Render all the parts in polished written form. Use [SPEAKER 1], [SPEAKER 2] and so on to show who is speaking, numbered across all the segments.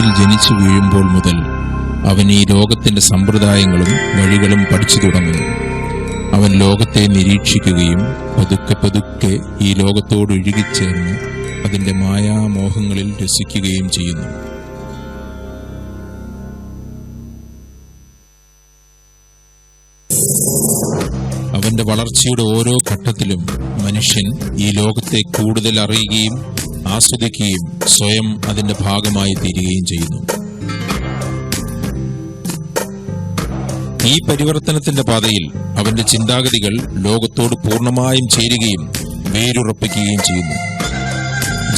[SPEAKER 1] ഭൂമിയിൽ ജനിച്ചു വീഴുമ്പോൾ മുതൽ അവൻ ഈ ലോകത്തിന്റെ സമ്പ്രദായങ്ങളും വഴികളും പഠിച്ചു തുടങ്ങുന്നു. അവൻ ലോകത്തെ നിരീക്ഷിക്കുകയും പതുക്കെ പതുക്കെ ഈ ലോകത്തോട് ഇഴുകിച്ചേർന്ന് അതിന്റെ മായാമോഹങ്ങളിൽ രസിക്കുകയും ചെയ്യുന്നു. അവന്റെ വളർച്ചയുടെ ഓരോ ഘട്ടത്തിലും മനുഷ്യൻ ഈ ലോകത്തെ കൂടുതൽ അറിയുകയും ആസ്വദിക്കുകയും സ്വയം അതിന്റെ ഭാഗമായി തീരുകയും ചെയ്യുന്നു. ഈ പരിവർത്തനത്തിന്റെ പാതയിൽ അവന്റെ ചിന്താഗതികൾ ലോകത്തോട് പൂർണ്ണമായും ചേരുകയും വേരുറപ്പിക്കുകയും ചെയ്യുന്നു.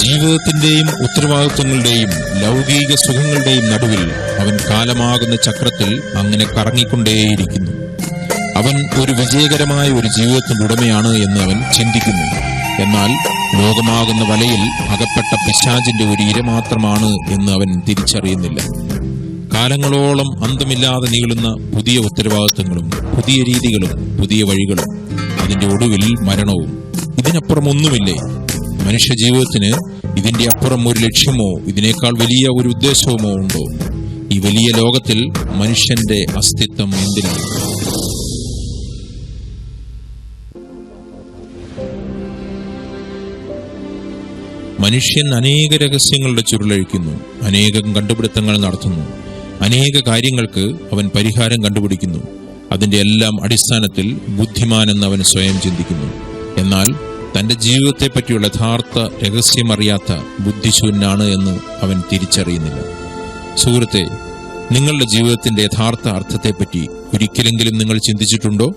[SPEAKER 1] ജീവിതത്തിന്റെയും ഉത്തരവാദിത്വങ്ങളുടെയും ലൗകിക സുഖങ്ങളുടെയും നടുവിൽ അവൻ കാലമാകുന്ന ചക്രത്തിൽ അങ്ങനെ കറങ്ങിക്കൊണ്ടേയിരിക്കുന്നു. അവൻ ഒരു വിജയകരമായ ഒരു ജീവിതത്തിന്റെ ഉടമയാണ് എന്ന് അവൻ ചിന്തിക്കുന്നു. എന്നാൽ ലോകമാകുന്ന വലയിൽ അകപ്പെട്ട പിശാചിന്റെ ഒരു ഇര മാത്രമാണ് എന്ന് അവൻ തിരിച്ചറിയുന്നില്ല. കാലങ്ങളോളം അന്തമില്ലാതെ നീളുന്ന പുതിയ ഉത്തരവാദിത്വങ്ങളും പുതിയ രീതികളും പുതിയ വഴികളും, അതിന്റെ ഒടുവിൽ മരണവും. ഇതിനപ്പുറം ഒന്നുമില്ലേ? മനുഷ്യ ജീവിതത്തിന് ഇതിന്റെ അപ്പുറം ഒരു ലക്ഷ്യമോ ഇതിനേക്കാൾ വലിയ ഒരു ഉദ്ദേശവുമോ ഉണ്ടോ? ഈ വലിയ ലോകത്തിൽ മനുഷ്യന്റെ അസ്തിത്വം എന്തിനാണ്? മനുഷ്യൻ അനേക രഹസ്യങ്ങളുടെ ചുരുളഴിക്കുന്നു, അനേകം കണ്ടുപിടുത്തങ്ങൾ നടത്തുന്നു, അനേക കാര്യങ്ങൾക്ക് അവൻ പരിഹാരം കണ്ടുപിടിക്കുന്നു. അതിന്റെ എല്ലാം അടിസ്ഥാനത്തിൽ ബുദ്ധിമാനെന്ന് അവൻ സ്വയം ചിന്തിക്കുന്നു. എന്നാൽ തന്റെ ജീവിതത്തെ പറ്റിയുള്ള യഥാർത്ഥ രഹസ്യമറിയാത്ത ബുദ്ധിശൂന്യനാണ് എന്ന് അവൻ തിരിച്ചറിയുന്നില്ല. സുഹൃത്തെ, നിങ്ങളുടെ ജീവിതത്തിന്റെ യഥാർത്ഥ അർത്ഥത്തെപ്പറ്റി ഒരിക്കലെങ്കിലും നിങ്ങൾ ചിന്തിച്ചിട്ടുണ്ടോ?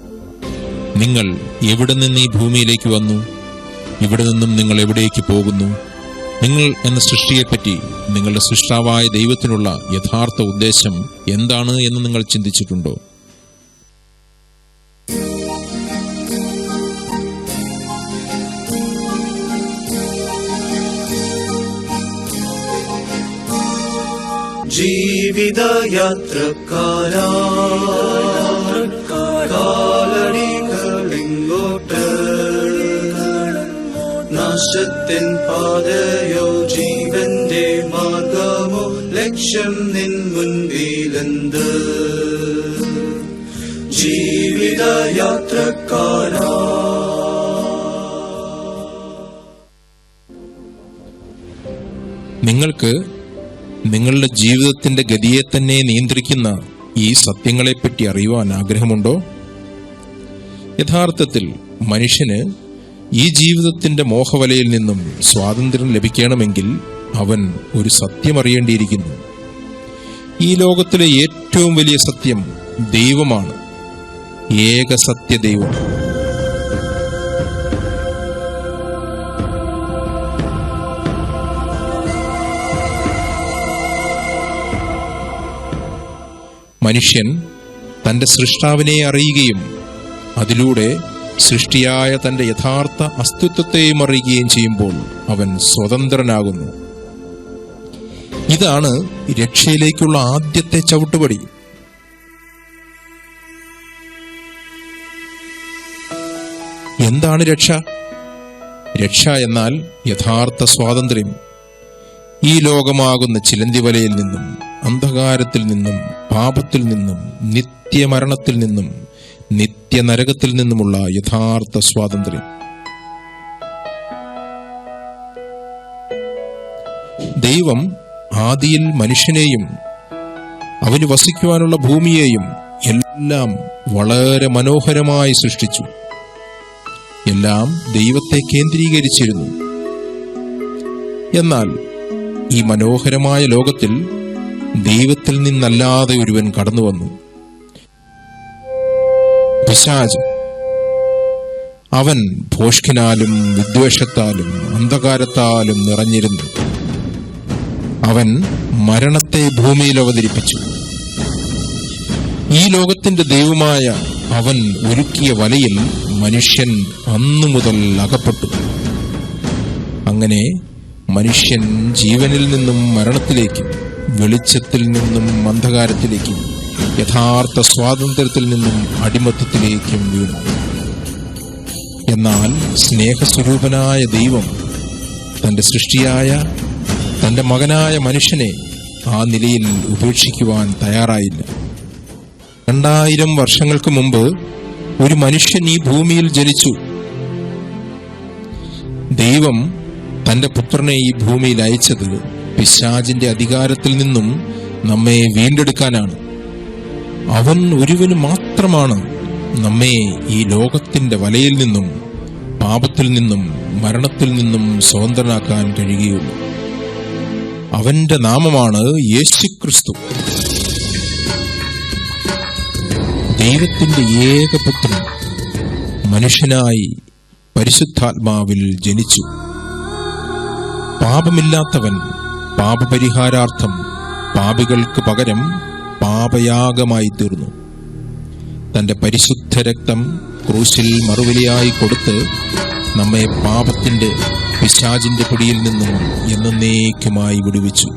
[SPEAKER 1] നിങ്ങൾ എവിടെ നിന്ന് ഈ ഭൂമിയിലേക്ക് വന്നു? ഇവിടെ നിന്നും നിങ്ങൾ എവിടേക്ക് പോകുന്നു? നിങ്ങൾ എന്ന സൃഷ്ടിയെപ്പറ്റി നിങ്ങളുടെ സൃഷ്ടാവായ ദൈവത്തിനുള്ള യഥാർത്ഥ ഉദ്ദേശം എന്താണ് എന്ന് നിങ്ങൾ ചിന്തിച്ചിട്ടുണ്ടോ?
[SPEAKER 2] ജീവിതയാത്രക്കാരാ കാലടികളിങ്ങോട്ട്, നാശത്തിൻ പാതയോ ജീവന്റെ മാർഗമോ, ലക്ഷ്യം നിൻ മുൻപിലെന്ത്? ജീവിതയാത്രക്കാരാ.
[SPEAKER 1] നിങ്ങൾക്ക് നിങ്ങളുടെ ജീവിതത്തിന്റെ ഗതിയെ തന്നെ നിയന്ത്രിക്കുന്ന ഈ സത്യങ്ങളെപ്പറ്റി അറിയുവാൻ ആഗ്രഹമുണ്ടോ? യഥാർത്ഥത്തിൽ മനുഷ്യന് ഈ ജീവിതത്തിന്റെ മോഹവലയിൽ നിന്നും സ്വാതന്ത്ര്യം ലഭിക്കണമെങ്കിൽ അവൻ ഒരു സത്യം അറിയേണ്ടിയിരിക്കുന്നു. ഈ ലോകത്തിലെ ഏറ്റവും വലിയ സത്യം ദൈവമാണ്, ഏക സത്യദൈവം. മനുഷ്യൻ തന്റെ സൃഷ്ടാവിനെ അറിയുകയും അതിലൂടെ സൃഷ്ടിയായ തന്റെ യഥാർത്ഥ അസ്തിത്വത്തെയും അറിയുകയും ചെയ്യുമ്പോൾ അവൻ സ്വതന്ത്രനാകുന്നു. ഇതാണ് രക്ഷയിലേക്കുള്ള ആദ്യത്തെ ചവിട്ടുപടി. എന്താണ് രക്ഷ? രക്ഷ എന്നാൽ യഥാർത്ഥ സ്വാതന്ത്ര്യം. ഈ ലോകമാകുന്ന ചിലന്തിവലയിൽ നിന്നും, അന്ധകാരത്തിൽ നിന്നും, പാപത്തിൽ നിന്നും, നിത്യമരണത്തിൽ നിന്നും, നിത്യനരകത്തിൽ നിന്നുമുള്ള യഥാർത്ഥ സ്വാതന്ത്ര്യം. ദൈവം ആദിയിൽ മനുഷ്യനെയും അവന് വസിക്കുവാനുള്ള ഭൂമിയെയും എല്ലാം വളരെ മനോഹരമായി സൃഷ്ടിച്ചു. എല്ലാം ദൈവത്തെ കേന്ദ്രീകരിച്ചിരുന്നു. എന്നാൽ ഈ മനോഹരമായ ലോകത്തിൽ ദൈവത്തിൽ നിന്നല്ലാതെ ഒരുവൻ കടന്നു വന്നു, പിശാച്. അവൻ ഭോഷ്കിനാലും വിദ്വേഷത്താലും അന്ധകാരത്താലും നിറഞ്ഞിരുന്നു. അവൻ മരണത്തെ ഭൂമിയിൽ അവതരിപ്പിച്ചു. ഈ ലോകത്തിന്റെ ദൈവമായ അവൻ ഒരുക്കിയ വലയിൽ മനുഷ്യൻ അന്നു മുതൽ അകപ്പെട്ടു. അങ്ങനെ മനുഷ്യൻ ജീവനിൽ നിന്നും മരണത്തിലേക്കും, വെളിച്ചത്തിൽ നിന്നും അന്ധകാരത്തിലേക്കും, യഥാർത്ഥ സ്വാതന്ത്ര്യത്തിൽ നിന്നും അടിമത്തത്തിലേക്കും വീണു. എന്നാൽ സ്നേഹസ്വരൂപനായ ദൈവം തന്റെ സൃഷ്ടിയായ തന്റെ മകനായ മനുഷ്യനെ ആ നിലയിൽ ഉപേക്ഷിക്കുവാൻ തയ്യാറായില്ല. 2000 വർഷങ്ങൾക്ക് മുമ്പ് ഒരു മനുഷ്യൻ ഈ ഭൂമിയിൽ ജനിച്ചു. ദൈവം തന്റെ പുത്രനെ ഈ ഭൂമിയിൽ അയച്ചത് പിശാചിന്റെ അധികാരത്തിൽ നിന്നും നമ്മെ വീണ്ടെടുക്കാനാണ്. അവൻ ഒരുവന് മാത്രമാണ് നമ്മെ ഈ ലോകത്തിന്റെ വലയിൽ നിന്നും, പാപത്തിൽ നിന്നും, മരണത്തിൽ നിന്നും സ്വതന്ത്രനാക്കാൻ കഴിയുകയുള്ളൂ. അവന്റെ നാമമാണ് യേശുക്രിസ്തു. ദൈവത്തിന്റെ ഏകപുത്രൻ മനുഷ്യനായി പരിശുദ്ധാത്മാവിൽ ജനിച്ചു. പാപമില്ലാത്തവൻ പാപപരിഹാരാർത്ഥം പാപികൾക്ക് പകരം പാപയാഗമായി തീർന്നു. തന്റെ പരിശുദ്ധ രക്തം ക്രൂശിൽ മറുവിലയായി കൊടുത്ത് നമ്മെ പാപത്തിന്റെ, പിശാചിന്റെ പിടിയിൽ നിന്നും എന്നേക്കുമായി വിടുവിച്ചു.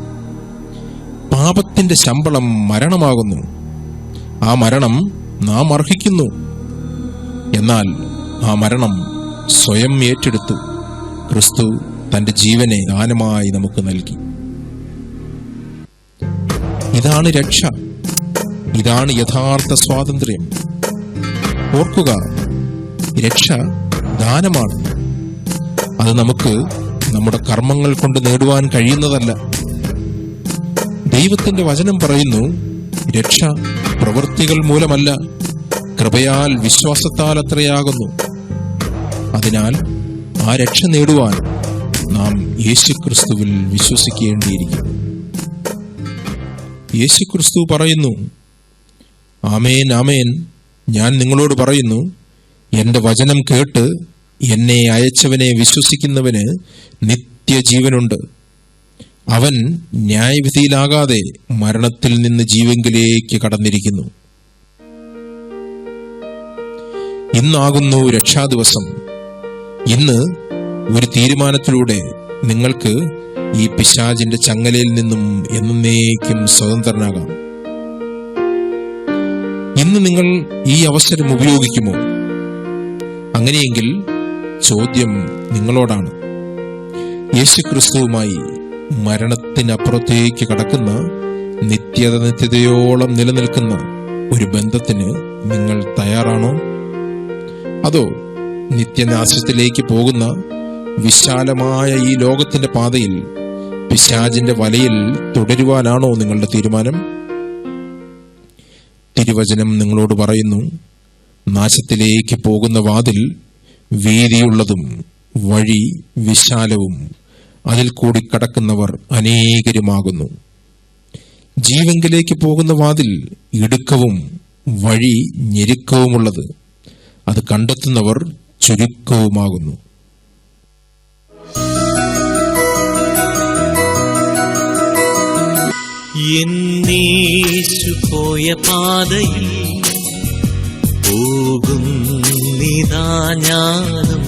[SPEAKER 1] പാപത്തിന്റെ ശമ്പളം മരണമാകുന്നു. ആ മരണം നാം അർഹിക്കുന്നു. എന്നാൽ ആ മരണം സ്വയം ഏറ്റെടുത്തു ക്രിസ്തു തന്റെ ജീവനെ ദാനമായി നമുക്ക് നൽകി. ഇതാണ് രക്ഷ. ഇതാണ് യഥാർത്ഥ സ്വാതന്ത്ര്യം. ഓർക്കുക, രക്ഷ ദാനമാണ്. അത് നമുക്ക് നമ്മുടെ കർമ്മങ്ങൾ കൊണ്ട് നേടുവാൻ കഴിയുന്നതല്ല. ദൈവത്തിന്റെ വചനം പറയുന്നു, രക്ഷ പ്രവൃത്തികൾ മൂലമല്ല, കൃപയാൽ വിശ്വാസത്താൽ അത്രയാകുന്നു. അതിനാൽ ആ രക്ഷ നേടുവാൻ നാം യേശുക്രിസ്തുവിൽ വിശ്വസിക്കേണ്ടിയിരിക്കുന്നു. യേശുക്രിസ്തു പറയുന്നു, ആമേൻ ആമേൻ, ഞാൻ നിങ്ങളോട് പറയുന്നു, എന്റെ വചനം കേട്ട് എന്നെ അയച്ചവനെ വിശ്വസിക്കുന്നവന് നിത്യജീവനുണ്ട്. അവൻ ന്യായവിധിയിലാകാതെ മരണത്തിൽ നിന്ന് ജീവങ്കിലേക്ക് കടന്നിരിക്കുന്നു. ഇന്നാകുന്നു രക്ഷാദിവസം. ഇന്ന് ഒരു തീരുമാനത്തിലൂടെ നിങ്ങൾക്ക് ഈ പിശാചിന്റെ ചങ്ങലയിൽ നിന്നും എന്നേക്കും സ്വതന്ത്രനാകാം. ഇന്ന് നിങ്ങൾ ഈ അവസരം ഉപയോഗിക്കുമോ? അങ്ങനെയെങ്കിൽ ചോദ്യം നിങ്ങളോടാണ്. യേശുക്രിസ്തുവുമായി മരണത്തിനപ്പുറത്തേക്ക് കടക്കുന്ന, നിത്യതയോളം നിലനിൽക്കുന്ന ഒരു ബന്ധത്തിന് നിങ്ങൾ തയ്യാറാണോ? അതോ നിത്യനാശത്തിലേക്ക് പോകുന്ന വിശാലമായ ഈ ലോകത്തിന്റെ പാതയിൽ പിശാചിന്റെ വലയിൽ തുടരുവാനാണോ നിങ്ങളുടെ തീരുമാനം? തിരുവചനം നിങ്ങളോട് പറയുന്നു, നാശത്തിലേക്ക് പോകുന്ന വാതിൽ വീതിയുള്ളതും വഴി വിശാലവും അതിൽ കൂടി കടക്കുന്നവർ അനേകരുമാകുന്നു. ജീവങ്കിലേക്ക് പോകുന്ന വാതിൽ ഇടുക്കവും വഴി ഞെരുക്കവുമുള്ളത്, അത് കണ്ടെത്തുന്നവർ ചുരുക്കവുമാകുന്നു.
[SPEAKER 3] എന്നേശു പോയ പാതയിൽ പോകുന്നിതാ ഞാനും,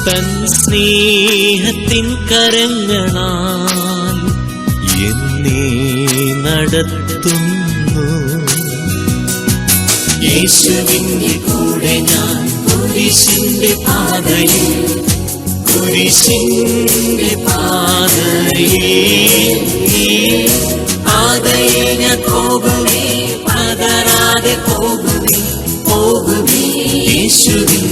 [SPEAKER 3] തൻ സ്നേഹത്തിൻ കരങ്ങളാൽ എന്നെ നടത്തുന്നു. യേശുവിന്റെ കൂടെ ഞാൻ കുരിശിന്റെ പാതയിൽ, കുരിശിന്റെ പാതയെ ഞാൻ പോകുവേ, പതറാതെ പോകുവേ, പോകുവേ യേശുവിൻ